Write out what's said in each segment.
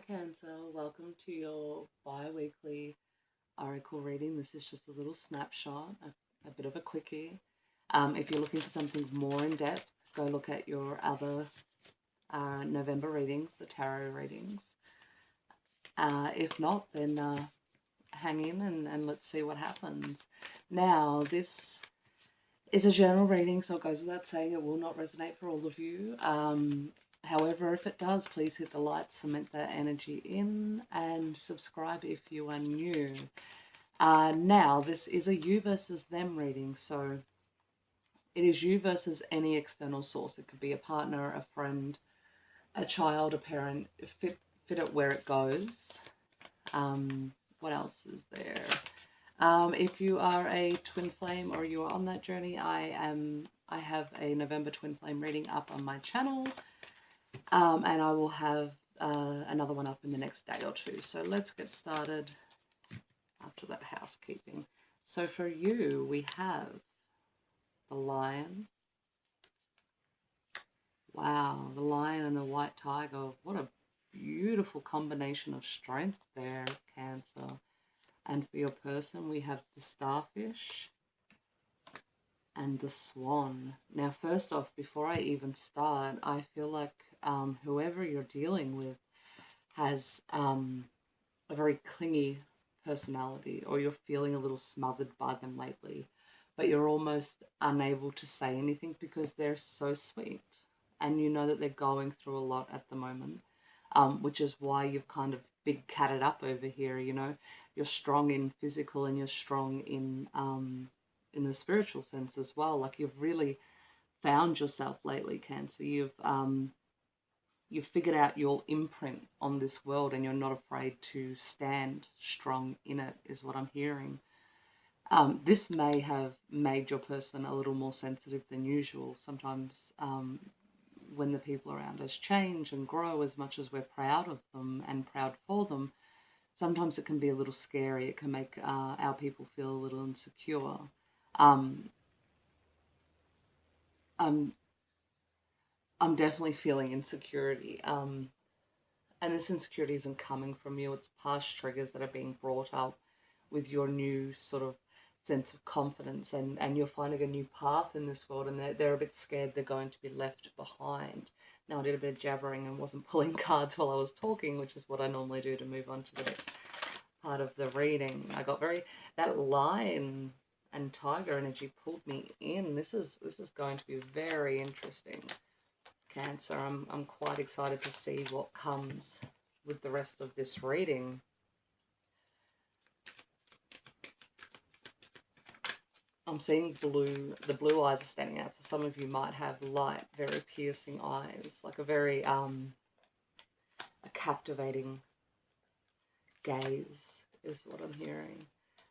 Cancer. Welcome to your bi-weekly oracle reading. This is just a little snapshot, a bit of a quickie. If you're looking for something more in depth, go look at your other November readings, the tarot readings. If not, then hang in and let's see what happens. Now, this is a general reading, so it goes without saying it will not resonate for all of you. However, if it does, please hit the like, cement that energy in, and subscribe if you are new. Now, this is a you versus them reading, so it is you versus any external source. It could be a partner, a friend, a child, a parent. Fit it where it goes. What else is there? If you are a twin flame or you are on that journey, I have a November twin flame reading up on my channel. And I will have another one up in the next day or two. So let's get started after that housekeeping. So for you, we have the lion. Wow, the lion and the white tiger. What a beautiful combination of strength there, Cancer. And for your person, we have the starfish and the swan. Now, first off, before I even start, I feel like whoever you're dealing with has a very clingy personality, or you're feeling a little smothered by them lately, but you're almost unable to say anything because they're so sweet and you know that they're going through a lot at the moment, which is why you've kind of big catted up over here. You know, you're strong in physical and you're strong in the spiritual sense as well. Like, you've really found yourself lately, Cancer. You've figured out your imprint on this world and you're not afraid to stand strong in it, is what I'm hearing. This may have made your person a little more sensitive than usual. Sometimes when the people around us change and grow, as much as we're proud of them and proud for them, sometimes it can be a little scary. It can make our people feel a little insecure. I'm definitely feeling insecurity. And this insecurity isn't coming from you. It's past triggers that are being brought up with your new sort of sense of confidence, and you're finding a new path in this world, and they're a bit scared they're going to be left behind. Now, I did a bit of jabbering and wasn't pulling cards while I was talking, which is what I normally do to move on to the next part of the reading. I got that lion and tiger energy pulled me in. This is going to be very interesting, Cancer. I'm quite excited to see what comes with the rest of this reading. I'm seeing blue. The blue eyes are standing out. So some of you might have light, very piercing eyes, like a very a captivating gaze is what I'm hearing.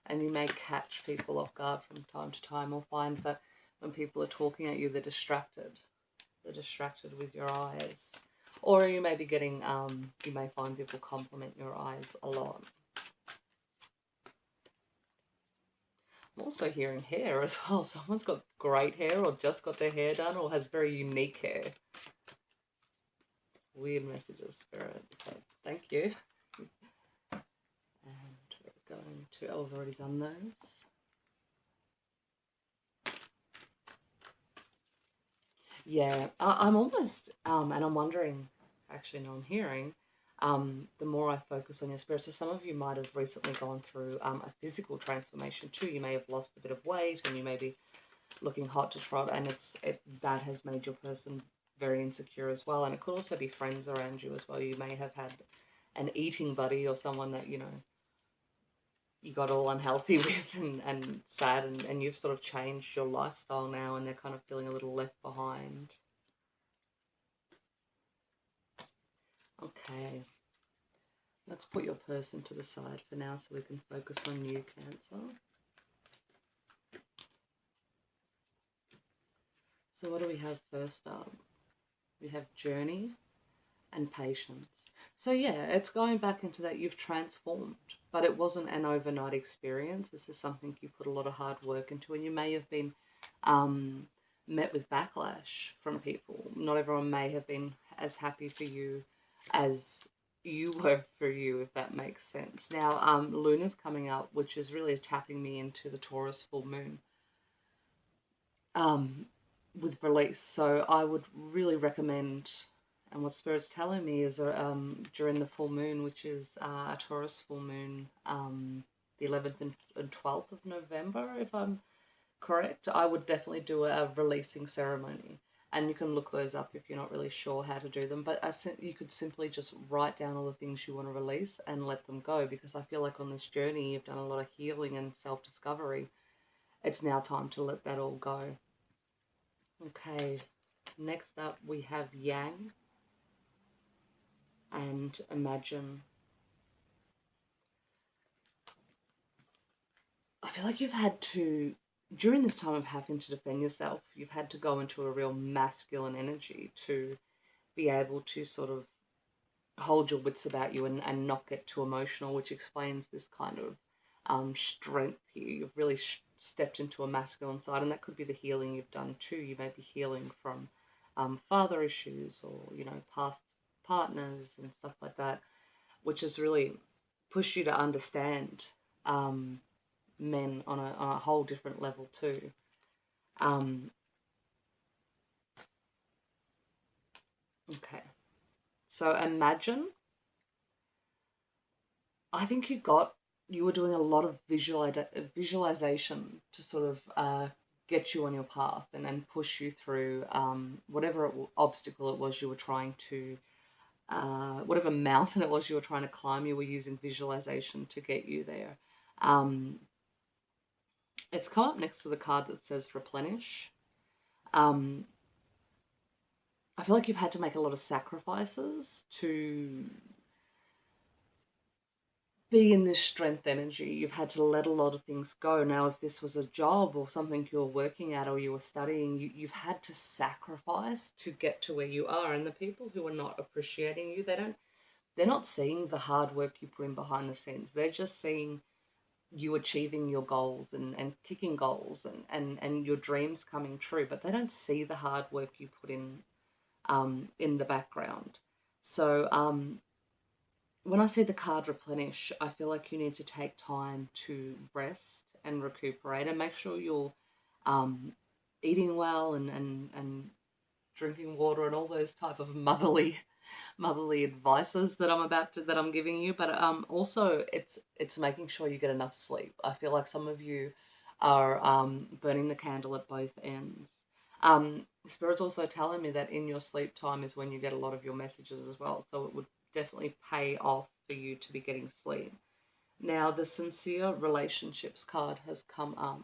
And you may catch people off guard from time to time, or find that when people are talking at you, they're distracted. They're distracted with your eyes. Or you may be getting, you may find people compliment your eyes a lot. I'm also hearing hair as well. Someone's got great hair, or just got their hair done, or has very unique hair. Weird messages, Spirit. Okay, thank you. And we're going to, oh, I've already done those. Yeah, I'm almost, and I'm wondering, actually, no, I'm hearing, the more I focus on your spirit. So some of you might have recently gone through a physical transformation too. You may have lost a bit of weight, and you may be looking hot to trot, and that has made your person very insecure as well. And it could also be friends around you as well. You may have had an eating buddy, or someone that, you know, you got all unhealthy with and sad, and you've sort of changed your lifestyle now, and they're kind of feeling a little left behind. Okay, let's put your person to the side for now so we can focus on you, Cancer. So what do we have first up? We have journey and patience. So yeah, it's going back into that you've transformed, but it wasn't an overnight experience. This is something you put a lot of hard work into, and you may have been met with backlash from people. Not everyone may have been as happy for you as you were for you, if that makes sense. Now, Luna's coming up, which is really tapping me into the Taurus full moon, um, with release. So I would really recommend, and what Spirit's telling me is during the full moon, which is a Taurus full moon, the 11th and 12th of November, if I'm correct, I would definitely do a releasing ceremony. And you can look those up if you're not really sure how to do them. But you could simply just write down all the things you want to release and let them go, because I feel like on this journey you've done a lot of healing and self-discovery. It's now time to let that all go. Okay, next up we have Yang and Imagine. I feel like you've had to, during this time of having to defend yourself, you've had to go into a real masculine energy to be able to sort of hold your wits about you and not get too emotional, which explains this kind of strength here. You've really stepped into a masculine side, and that could be the healing you've done too. You may be healing from father issues, or, you know, past partners and stuff like that, which has really pushed you to understand men on a whole different level too. Um, okay, so Imagine, I think you were doing a lot of visualization to sort of get you on your path and push you through whatever obstacle it was you were trying to, whatever mountain it was you were trying to climb. You were using visualization to get you there. Um, it's come up next to the card that says replenish. Um, I feel like you've had to make a lot of sacrifices to be in this strength energy. You've had to let a lot of things go. Now, if this was a job or something you're working at or you were studying, you've had to sacrifice to get to where you are. And the people who are not appreciating you, they're not seeing the hard work you put in behind the scenes. They're just seeing you achieving your goals and kicking goals and your dreams coming true, but they don't see the hard work you put in the background. So when I see the card replenish, I feel like you need to take time to rest and recuperate and make sure you're um, eating well and drinking water and all those type of motherly advices that I'm giving you. But also it's making sure you get enough sleep. I feel like some of you are burning the candle at both ends. Spirit's also telling me that in your sleep time is when you get a lot of your messages as well. So it would definitely pay off for you to be getting sleep. Now, the sincere relationships card has come up.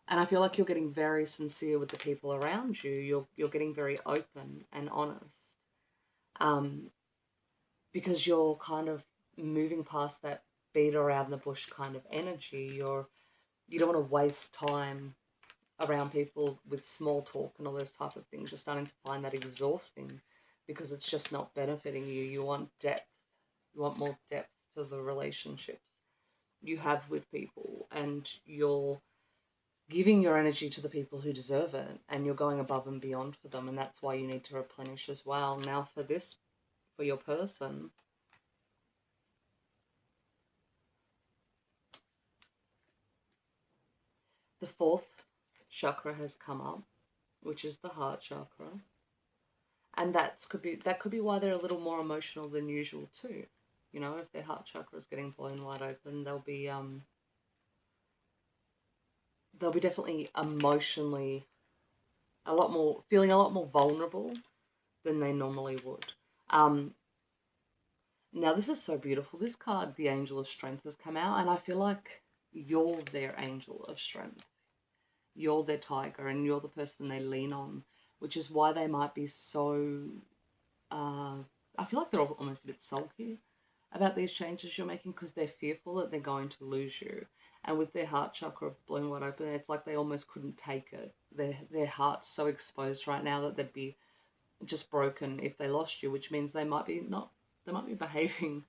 And I feel like you're getting very sincere with the people around you. You're getting very open and honest. Um, because you're kind of moving past that beat around the bush kind of energy. You don't want to waste time around people with small talk and all those type of things. You're starting to find that exhausting because it's just not benefiting you. You want depth. You want more depth to the relationships you have with people, and you're giving your energy to the people who deserve it, and you're going above and beyond for them, and that's why you need to replenish as well. Now, for your person, the fourth chakra has come up, which is the heart chakra, and that could be why they're a little more emotional than usual too. You know, if their heart chakra is getting blown wide open, they'll be definitely emotionally feeling a lot more vulnerable than they normally would. Now this is so beautiful. This card, the Angel of Strength, has come out, and I feel like you're their angel of strength. You're their tiger, and you're the person they lean on, which is why they might be so. I feel like they're almost a bit sulky about these changes you're making because they're fearful that they're going to lose you. And with their heart chakra blown wide open, it's like they almost couldn't take it. Their heart's so exposed right now that they'd be just broken if they lost you, which means they might be behaving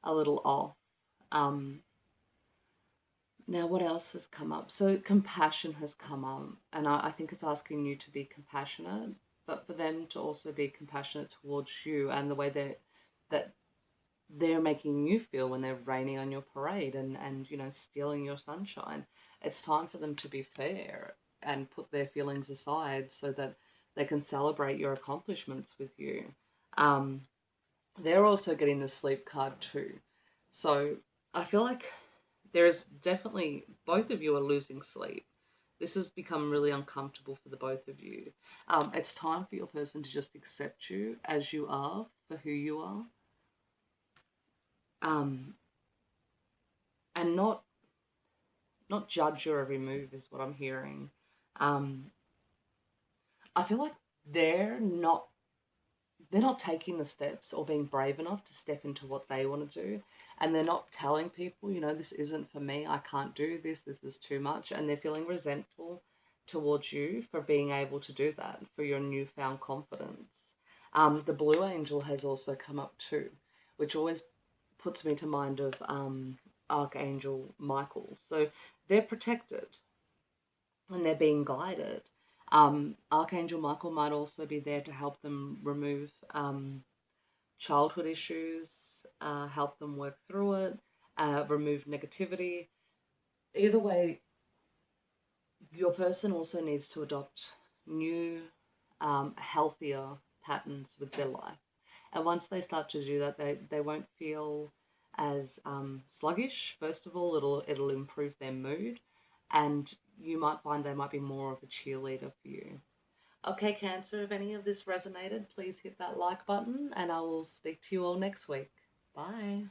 a little off. Now, what else has come up? So compassion has come up, and I think it's asking you to be compassionate, but for them to also be compassionate towards you, and the way that they're making you feel when they're raining on your parade and stealing your sunshine. It's time for them to be fair and put their feelings aside so that they can celebrate your accomplishments with you. Um, they're also getting the sleep card too. So I feel like there's definitely, both of you are losing sleep. This has become really uncomfortable for the both of you. It's time for your person to just accept you as you are, for who you are, um, and not judge your every move is what I'm hearing. Um, I feel like they're not they're not taking the steps or being brave enough to step into what they want to do, and they're not telling people, this isn't for me, I can't do this, this is too much, and they're feeling resentful towards you for being able to do that, for your newfound confidence. The Blue Angel has also come up too, which always puts me to mind of Archangel Michael. So they're protected and they're being guided. Archangel Michael might also be there to help them remove childhood issues, help them work through it, remove negativity. Either way, your person also needs to adopt new, healthier patterns with their life. And once they start to do that, they won't feel as sluggish. First of all, it'll improve their mood, and you might find they might be more of a cheerleader for you. Okay, Cancer, if any of this resonated, please hit that like button, and I will speak to you all next week. Bye.